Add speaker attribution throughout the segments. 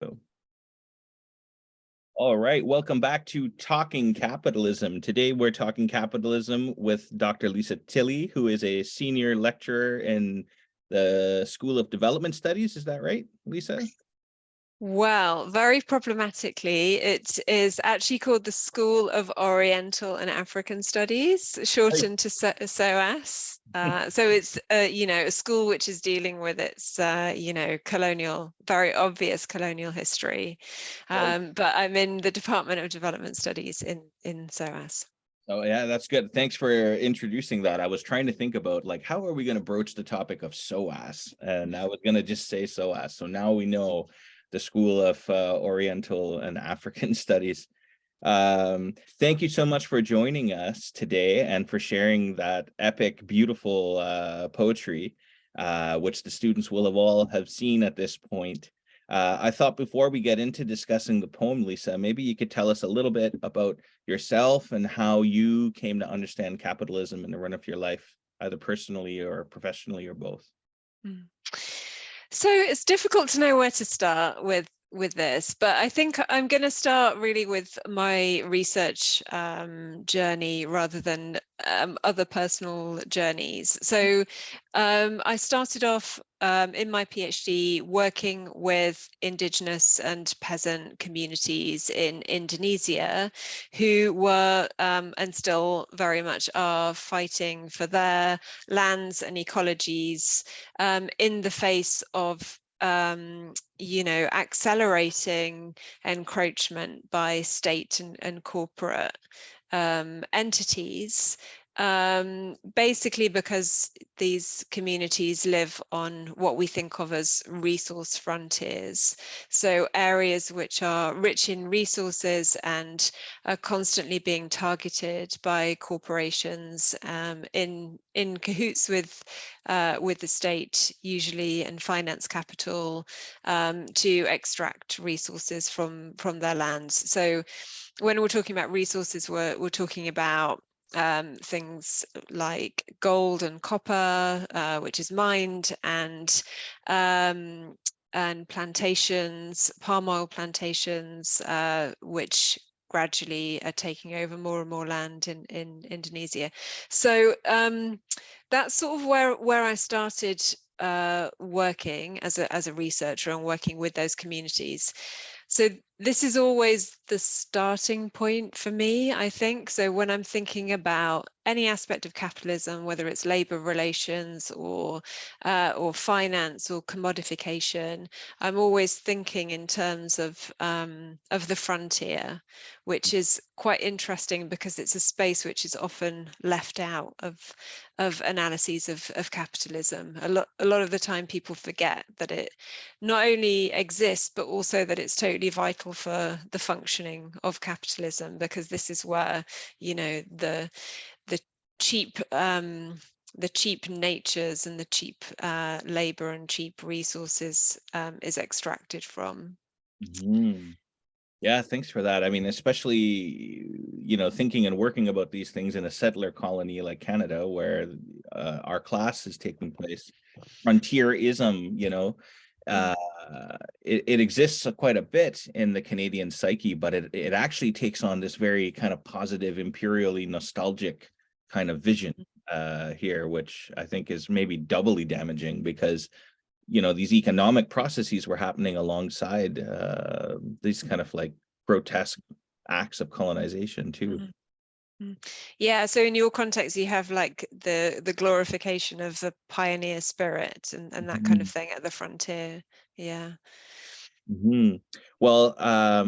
Speaker 1: So, all right, welcome back to Talking Capitalism. Today we're talking capitalism with Dr. Lisa Tilley, who is a senior lecturer in the School of Development Studies. Is that right, Lisa?
Speaker 2: Well, very problematically, it is actually called the School of Oriental and African Studies, shortened to SOAS. So it's, a school which is dealing with its, colonial, very obvious colonial history. But I'm in the Department of Development Studies in SOAS.
Speaker 1: Oh yeah, that's good. Thanks for introducing that. I was trying to think about like how are we going to broach the topic of SOAS, and I was going to just say SOAS. So now we know the School of Oriental and African Studies. Thank you so much for joining us today and for sharing that epic, beautiful poetry, which the students will have all have seen at this point. I thought before we get into discussing the poem, Lisa, maybe you could tell us a little bit about yourself and how you came to understand capitalism in the run of your life, either personally or professionally or both.
Speaker 2: Mm. So it's difficult to know where to start with this, but I think I'm going to start really with my research journey rather than other personal journeys. So I started off in my PhD working with indigenous and peasant communities in Indonesia who were and still very much are fighting for their lands and ecologies in the face of accelerating encroachment by state and corporate entities, basically because these communities live on what we think of as resource frontiers. So areas which are rich in resources and are constantly being targeted by corporations in cahoots with the state usually and finance capital to extract resources from their lands. So when we're talking about resources, we're talking about things like gold and copper, which is mined, and plantations, palm oil plantations, which gradually are taking over more and more land in Indonesia. So that's sort of where I started working as a researcher and working with those communities. So this is always the starting point for me, I think. So when I'm thinking about any aspect of capitalism, whether it's labor relations or finance or commodification, I'm always thinking in terms of the frontier, which is quite interesting because it's a space which is often left out of analyses of capitalism. A lot of the time people forget that it not only exists, but also that it's totally vital for the functioning of capitalism, because this is where, the cheap the cheap natures and the cheap labor and cheap resources is extracted from.
Speaker 1: Mhm. Yeah, thanks for that. I mean, especially, thinking and working about these things in a settler colony like Canada, where our class is taking place, frontierism, uh, it exists quite a bit in the Canadian psyche, but it actually takes on this very kind of positive, imperially nostalgic kind of vision here, which I think is maybe doubly damaging because these economic processes were happening alongside these kind of like grotesque acts of colonization too.
Speaker 2: Mhm. Mm. Yeah, so in your context, you have like the glorification of the pioneer spirit and that kind of
Speaker 1: Mhm.
Speaker 2: thing at the frontier. Yeah.
Speaker 1: Mhm. Well,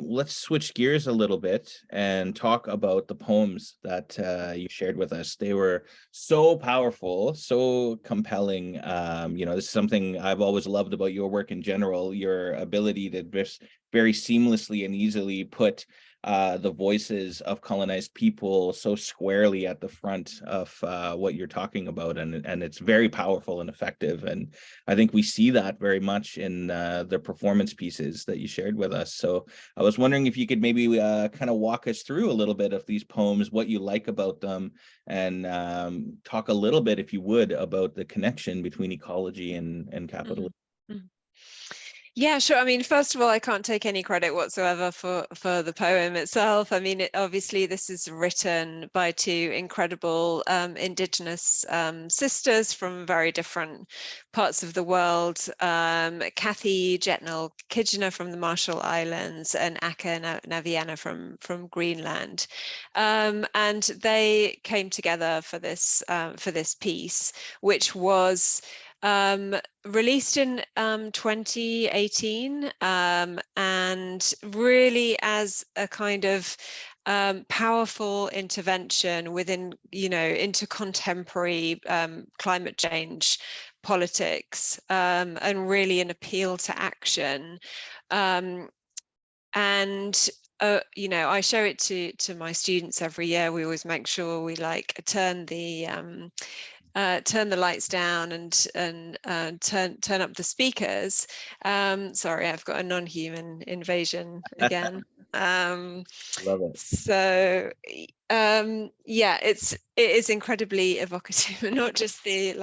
Speaker 1: let's switch gears a little bit and talk about the poems that you shared with us. They were so powerful, so compelling. This is something I've always loved about your work in general, your ability to just very seamlessly and easily put the voices of colonized people so squarely at the front of what you're talking about. And it's very powerful and effective. And I think we see that very much in the performance pieces that you shared with us. So I was wondering if you could maybe kind of walk us through a little bit of these poems, what you like about them, and talk a little bit, if you would, about the connection between ecology and
Speaker 2: Mhm.
Speaker 1: capitalism.
Speaker 2: Mhm. Yeah, sure. I mean, first of all, I can't take any credit whatsoever for the poem itself. I mean, obviously this is written by two incredible Indigenous sisters from very different parts of the world. Kathy Jetnal Kijiner from the Marshall Islands and Aka Naviana from Greenland. And they came together for this piece, which was released in 2018, and really as a kind of powerful intervention within, into contemporary climate change politics, and really an appeal to action. And I show it to my students every year. We always make sure we like turn the lights down and turn up the speakers. Sorry, I've got a non-human invasion again.
Speaker 1: Love it.
Speaker 2: So yeah, it is incredibly evocative, and not just the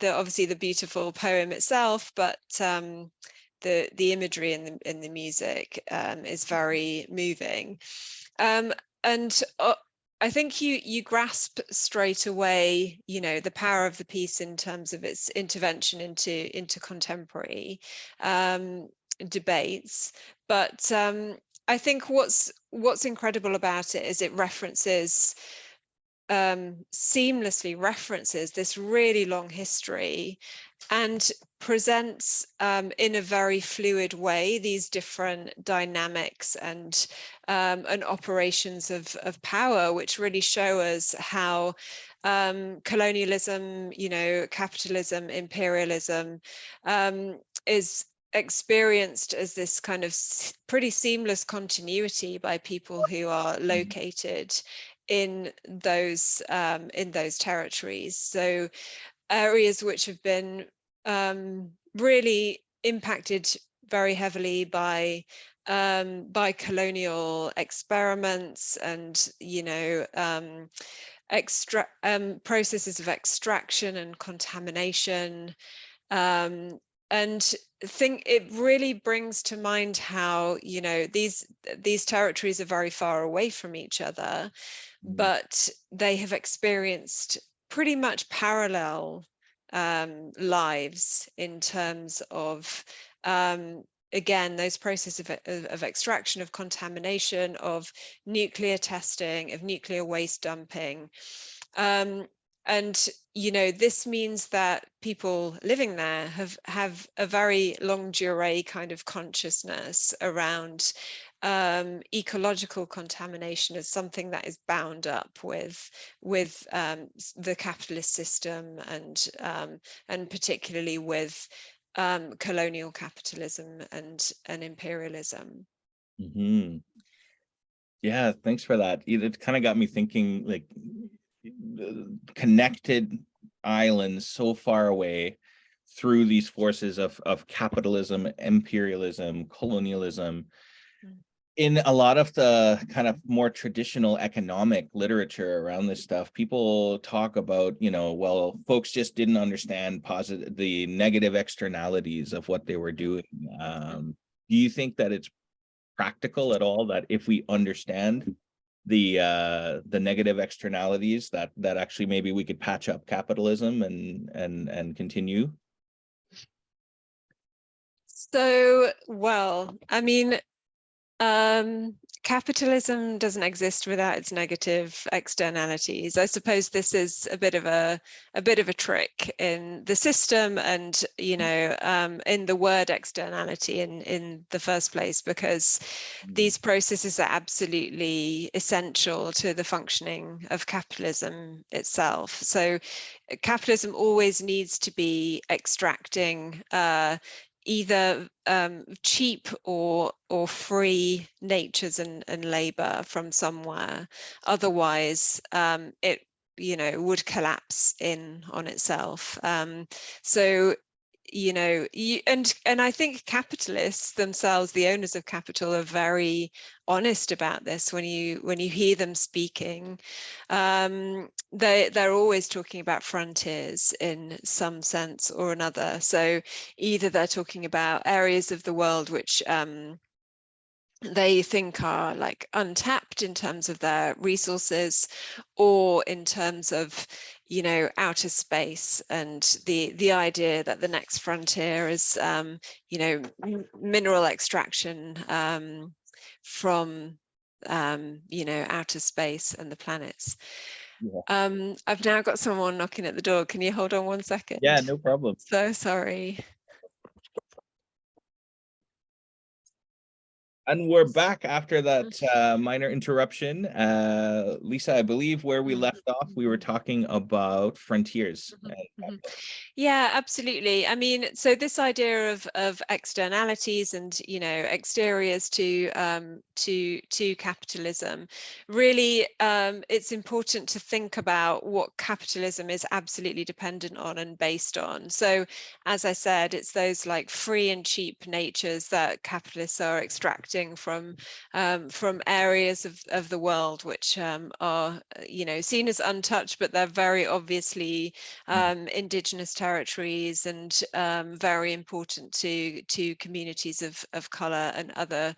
Speaker 2: obviously the beautiful poem itself, but the imagery in the music is very moving. And I think you grasp straight away, the power of the piece in terms of its intervention into contemporary debates. But I think what's incredible about it is it seamlessly references this really long history and presents in a very fluid way these different dynamics and operations of power, which really show us how colonialism, capitalism, imperialism is experienced as this kind of pretty seamless continuity by people who are located in those territories. So areas which have been really impacted very heavily by colonial experiments and processes of extraction and contamination. And think it really brings to mind how these territories are very far away from each other, but they have experienced pretty much parallel lives in terms of again those processes of extraction, of contamination, of nuclear testing, of nuclear waste dumping. And this means that people living there have a very longue durée kind of consciousness around ecological contamination as something that is bound up with the capitalist system, and particularly with colonial capitalism and imperialism.
Speaker 1: Mm-hmm. Yeah, thanks for that. It kind of got me thinking, like, connected islands so far away through these forces of capitalism, imperialism, colonialism. In a lot of the kind of more traditional economic literature around this stuff, people talk about, well, folks just didn't understand the negative externalities of what they were doing. Do you think that it's practical at all, that if we understand the negative externalities, that actually maybe we could patch up capitalism and continue?
Speaker 2: So, well, I mean, capitalism doesn't exist without its negative externalities. I suppose this is a bit of a trick in the system, and in the word externality in the first place, because these processes are absolutely essential to the functioning of capitalism itself. So capitalism always needs to be extracting either cheap or free natures and labor from somewhere. Otherwise, it would collapse in on itself. So and I think capitalists themselves, the owners of capital, are very honest about this. When you hear them speaking, they're always talking about frontiers in some sense or another. So either they're talking about areas of the world which they think are like untapped in terms of their resources, or in terms of outer space, and the idea that the next frontier is mineral extraction from outer space and the planets.
Speaker 1: Yeah.
Speaker 2: I've now got someone knocking at the door. Can you hold on 1 second?
Speaker 1: Yeah, no problem.
Speaker 2: So sorry.
Speaker 1: And we're back after that minor interruption. Lisa, I believe where we left off, we were talking about frontiers.
Speaker 2: Yeah, absolutely. I mean, so this idea of externalities and exteriors to capitalism, really, it's important to think about what capitalism is absolutely dependent on and based on. So, as I said, it's those like free and cheap natures that capitalists are extracting from areas of the world which are seen as untouched, but they're very obviously indigenous territories, and very important to communities of color and other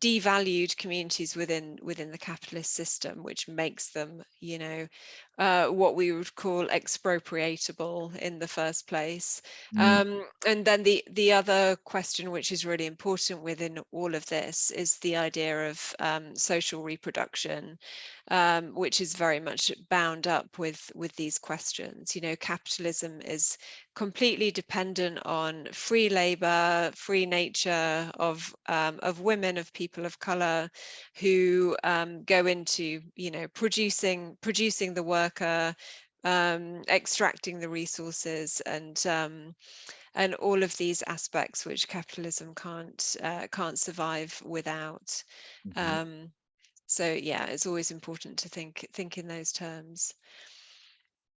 Speaker 2: devalued communities within the capitalist system, which makes them what we would call expropriatable in the first place. And then the other question, which is really important within all of this, is the idea of social reproduction, which is very much bound up with these questions. Capitalism is completely dependent on free labor, free nature of women, of people of color, who go into producing the worker, extracting the resources, and all of these aspects which capitalism can't survive without. So yeah, it's always important to think in those terms.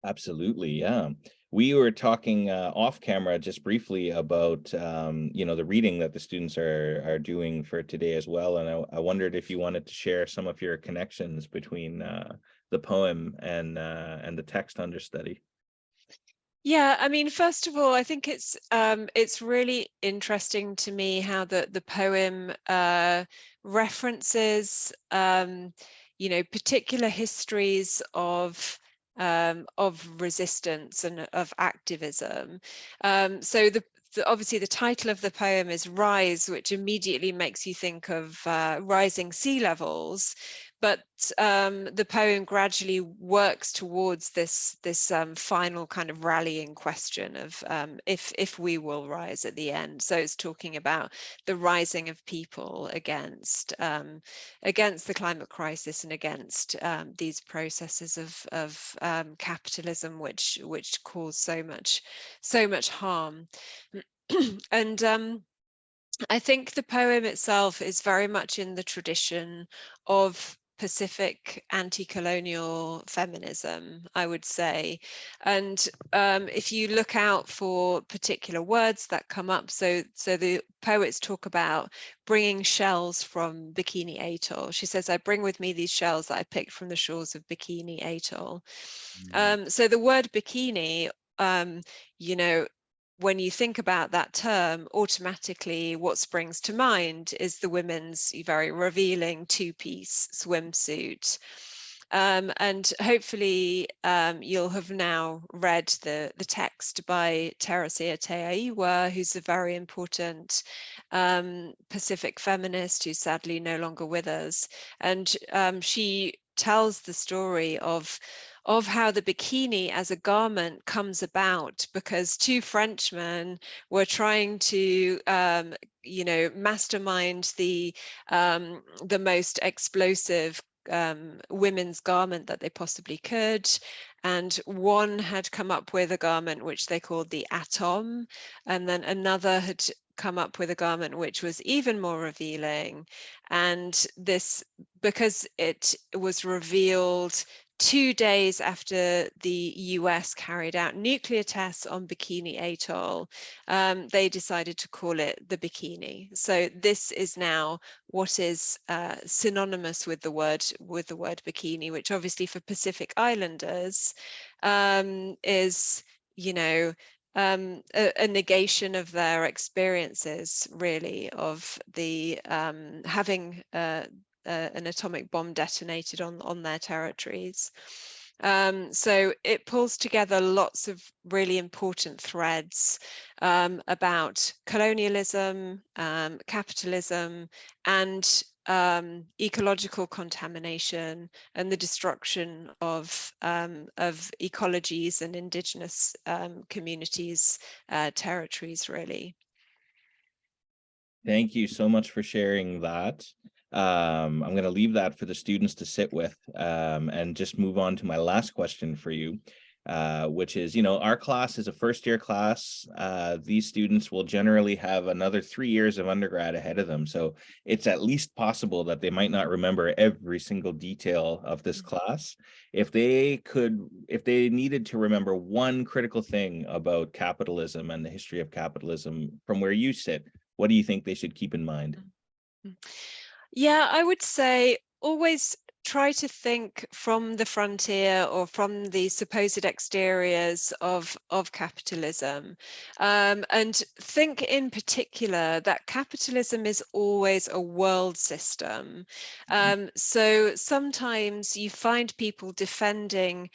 Speaker 1: Absolutely, yeah. We were talking off camera just briefly about the reading that the students are doing for today as well, and I wondered if you wanted to share some of your connections between the poem and the text under study.
Speaker 2: Yeah, I mean, first of all, I think it's really interesting to me how the poem references particular histories of resistance and of activism. So obviously the title of the poem is Rise, which immediately makes you think of rising sea levels. But the poem gradually works towards this final kind of rallying question of if we will rise at the end. So it's talking about the rising of people against the climate crisis, and against these processes of capitalism, which cause so much harm. And I think the poem itself is very much in the tradition of Pacific anti-colonial feminism, I would say. And if you look out for particular words that come up, so the poets talk about bringing shells from Bikini Atoll. She says, I bring with me these shells that I picked from the shores of Bikini Atoll. So the word bikini, when you think about that term, automatically what springs to mind is the women's very revealing two-piece swimsuit. And hopefully you'll have now read the text by Teresia Teaiwa, who's a very important Pacific feminist who's sadly no longer with us. And she tells the story of how the bikini as a garment comes about because two Frenchmen were trying to mastermind the most explosive women's garment that they possibly could. And one had come up with a garment which they called the Atom, and then another had come up with a garment which was even more revealing. And this, because it was revealed 2 days after the US carried out nuclear tests on Bikini Atoll, they decided to call it the bikini. So this is now what is synonymous with the word bikini, which obviously for Pacific Islanders is, you know, a negation of their experiences, really, of the having an atomic bomb detonated on their territories. So it pulls together lots of really important threads about colonialism, capitalism, and ecological contamination and the destruction of ecologies and indigenous communities, territories, really.
Speaker 1: Thank you so much for sharing that. I'm going to leave that for the students to sit with, and just move on to my last question for you, which is, our class is a first-year class. These students will generally have another 3 years of undergrad ahead of them. So it's at least possible that they might not remember every single detail of this class. If they needed to remember one critical thing about capitalism and the history of capitalism from where you sit, what do you think they should keep in mind?
Speaker 2: Yeah, I would say always try to think from the frontier or from the supposed exteriors of capitalism, and think in particular that capitalism is always a world system. So sometimes you find people defending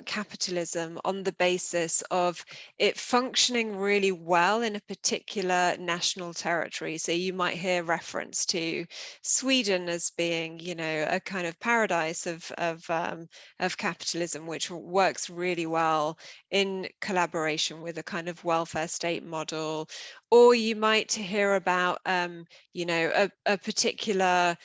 Speaker 2: capitalism on the basis of it functioning really well in a particular national territory. So you might hear reference to Sweden as being, a kind of paradise of capitalism, which works really well in collaboration with a kind of welfare state model. Or you might hear about, a particular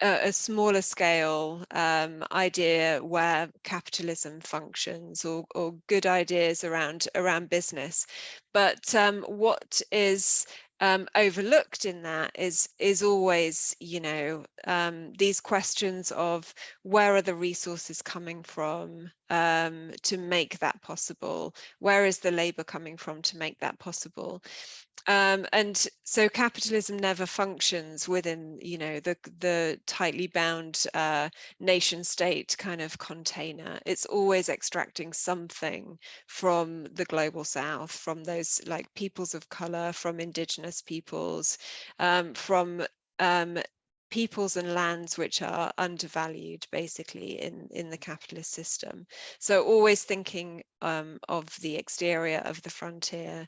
Speaker 2: a smaller scale idea where capitalism functions, or good ideas around business. But what is overlooked in that is always, these questions of where are the resources coming from to make that possible? Where is the labor coming from to make that possible? And so capitalism never functions within, the tightly bound nation state kind of container. It's always extracting something from the global south, from those like peoples of color, from indigenous peoples, from peoples and lands which are undervalued basically in the capitalist system. So always thinking of the exterior, of the frontier,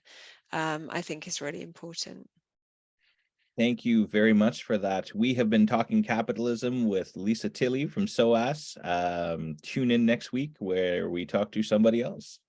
Speaker 2: I think is really important.
Speaker 1: Thank you very much for that. We have been talking capitalism with Lisa Tilley from SOAS. Tune in next week where we talk to somebody else.